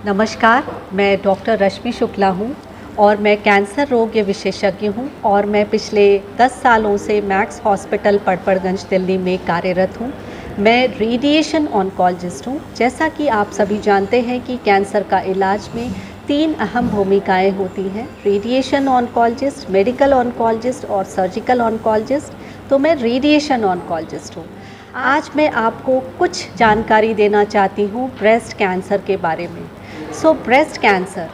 नमस्कार, मैं डॉक्टर रश्मि शुक्ला हूँ और मैं कैंसर रोग विशेषज्ञ हूँ और मैं पिछले 10 सालों से मैक्स हॉस्पिटल पड़पड़गंज दिल्ली में कार्यरत हूँ। मैं रेडिएशन ऑन्कोलॉजिस्ट हूँ। जैसा कि आप सभी जानते हैं कि कैंसर का इलाज में 3 अहम भूमिकाएं होती हैं, रेडिएशन ऑन्कोलॉजिस्ट, मेडिकल ऑन्कोलॉजिस्ट और सर्जिकल ऑन्कोलॉजिस्ट। तो मैं रेडिएशन ऑन्कोलॉजिस्ट हूँ। आज मैं आपको कुछ जानकारी देना चाहती हूँ ब्रेस्ट कैंसर के बारे में। ब्रेस्ट कैंसर,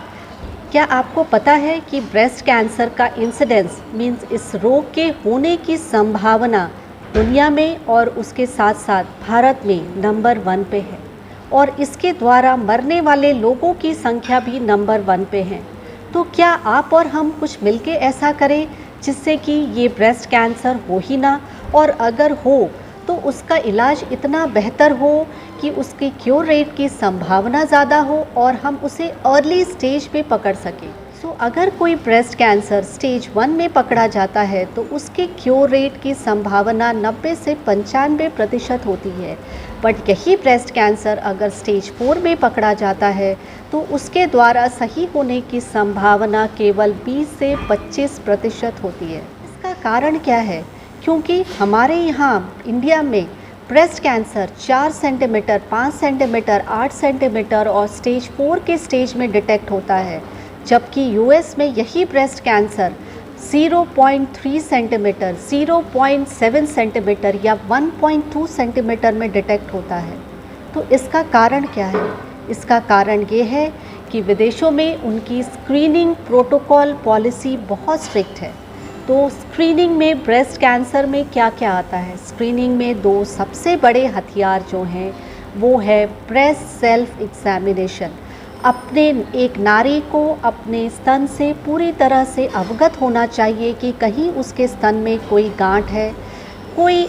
क्या आपको पता है कि ब्रेस्ट कैंसर का इंसिडेंस मीन्स इस रोग के होने की संभावना दुनिया में और उसके साथ साथ भारत में नंबर 1 पे है और इसके द्वारा मरने वाले लोगों की संख्या भी नंबर 1 पे है। तो क्या आप और हम कुछ मिलके ऐसा करें जिससे कि ये ब्रेस्ट कैंसर हो ही ना, और अगर हो तो उसका इलाज इतना बेहतर हो कि उसकी क्योर रेट की संभावना ज़्यादा हो और हम उसे अर्ली स्टेज पे पकड़ सकें। अगर कोई ब्रेस्ट कैंसर स्टेज 1 में पकड़ा जाता है तो उसके क्योर रेट की संभावना 90 से 95% होती है। बट यही ब्रेस्ट कैंसर अगर स्टेज 4 में पकड़ा जाता है तो उसके द्वारा सही होने की संभावना केवल 20 से 25% होती है। इसका कारण क्या है? क्योंकि हमारे यहाँ इंडिया में breast cancer 4 centimetre, 5 centimetre, 8 centimetre और स्टेज 4 के स्टेज में डिटेक्ट होता है, जबकि यूएस में यही ब्रेस्ट कैंसर 0.3 सेंटीमीटर, 0.7 सेंटीमीटर या 1.2 सेंटीमीटर में डिटेक्ट होता है। तो इसका कारण क्या है? इसका कारण ये है कि विदेशों में उनकी स्क्रीनिंग प्रोटोकॉल पॉलिसी बहुत स्ट्रिक्ट है। तो स्क्रीनिंग में ब्रेस्ट कैंसर में क्या क्या आता है? स्क्रीनिंग में 2 सबसे बड़े हथियार जो हैं वो है ब्रेस्ट सेल्फ एग्जामिनेशन। अपने एक नारी को अपने स्तन से पूरी तरह से अवगत होना चाहिए कि कहीं उसके स्तन में कोई गांठ है, कोई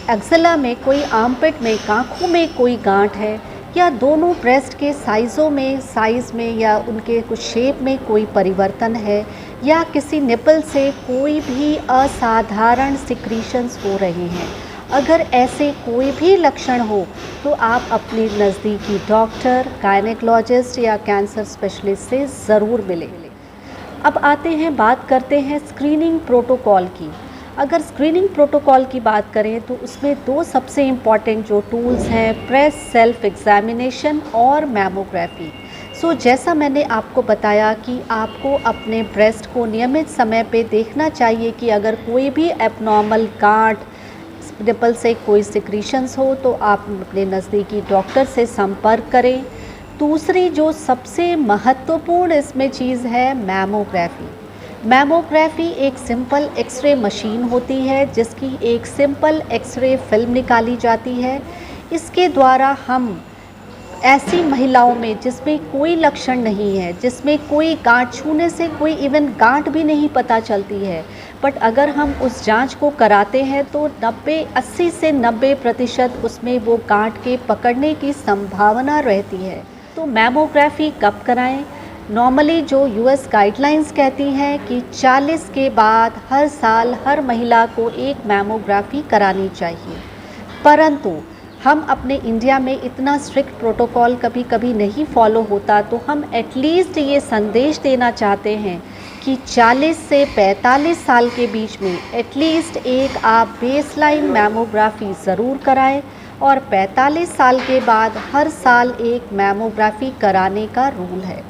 एक्सेला में, कोई आर्मपिट में, कांखों में कोई गांठ है, या दोनों ब्रेस्ट के साइज़ में या उनके कुछ शेप में कोई परिवर्तन है, या किसी निपल से कोई भी असाधारण सिक्रीशंस हो रहे हैं। अगर ऐसे कोई भी लक्षण हो तो आप अपने नज़दीकी डॉक्टर, गायनेकोलॉजिस्ट या कैंसर स्पेशलिस्ट से ज़रूर मिलें। अब बात करते हैं स्क्रीनिंग प्रोटोकॉल की। अगर स्क्रीनिंग प्रोटोकॉल की बात करें तो उसमें 2 सबसे इम्पॉर्टेंट जो टूल्स हैं, ब्रेस्ट सेल्फ एग्जामिनेशन और मैमोग्राफी। जैसा मैंने आपको बताया कि आपको अपने ब्रेस्ट को नियमित समय पे देखना चाहिए कि अगर कोई भी एबनॉर्मल गांठ, निपल से कोई सिक्रीशंस हो तो आप अपने नज़दीकी डॉक्टर से संपर्क करें। दूसरी जो सबसे महत्वपूर्ण इसमें चीज़ है मैमोग्राफी। मैमोग्राफी एक सिंपल एक्सरे मशीन होती है जिसकी एक सिंपल एक्सरे फिल्म निकाली जाती है। इसके द्वारा हम ऐसी महिलाओं में जिसमें कोई लक्षण नहीं है, जिसमें कोई गांठ छूने से कोई इवन गांठ भी नहीं पता चलती है, बट अगर हम उस जांच को कराते हैं तो 80 से 90% उसमें वो गांठ के पकड़ने की संभावना रहती है। तो मैमोग्राफी कब कराएं? नॉर्मली जो यूएस गाइडलाइंस कहती हैं कि 40 के बाद हर साल हर महिला को एक मैमोग्राफी करानी चाहिए, परंतु हम अपने इंडिया में इतना स्ट्रिक्ट प्रोटोकॉल कभी कभी नहीं फॉलो होता, तो हम एटलीस्ट ये संदेश देना चाहते हैं कि 40 से 45 साल के बीच में एटलीस्ट एक आप बेसलाइन मैमोग्राफी ज़रूर कराएं और 45 साल के बाद हर साल एक मैमोग्राफी कराने का रूल है।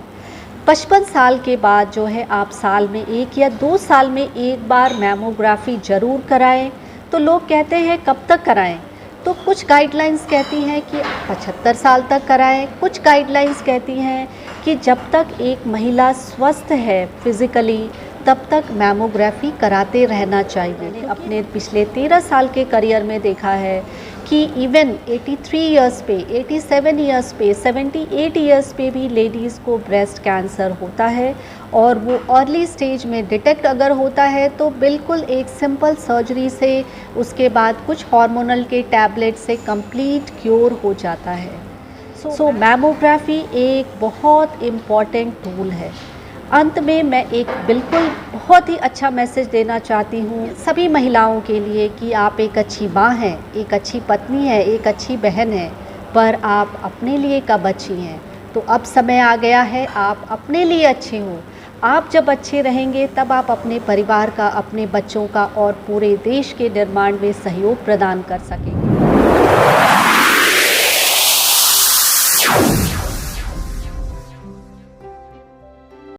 55 साल के बाद जो है आप साल में 1 या 2 साल में एक बार मैमोग्राफी ज़रूर कराएं। तो लोग कहते हैं कब तक कराएं? तो कुछ गाइडलाइंस कहती हैं कि 75 साल तक कराएं, कुछ गाइडलाइंस कहती हैं कि जब तक एक महिला स्वस्थ है फिज़िकली तब तक मैमोग्राफी कराते रहना चाहिए। अपने पिछले 13 साल के करियर में देखा है कि इवन 83 इयर्स पे, 87 इयर्स पे, 78 इयर्स पे भी लेडीज़ को ब्रेस्ट कैंसर होता है और वो अर्ली स्टेज में डिटेक्ट अगर होता है तो बिल्कुल एक सिंपल सर्जरी से, उसके बाद कुछ हार्मोनल के टैबलेट से कंप्लीट क्योर हो जाता है। मैमोग्राफी एक बहुत इम्पॉर्टेंट टूल है। अंत में मैं एक बिल्कुल बहुत ही अच्छा मैसेज देना चाहती हूँ सभी महिलाओं के लिए कि आप एक अच्छी माँ हैं, एक अच्छी पत्नी हैं, एक अच्छी बहन हैं, पर आप अपने लिए कब अच्छी हैं? तो अब समय आ गया है आप अपने लिए अच्छे हो। आप जब अच्छे रहेंगे तब आप अपने परिवार का, अपने बच्चों का और पूरे देश के निर्माण में सहयोग प्रदान कर सकेंगे।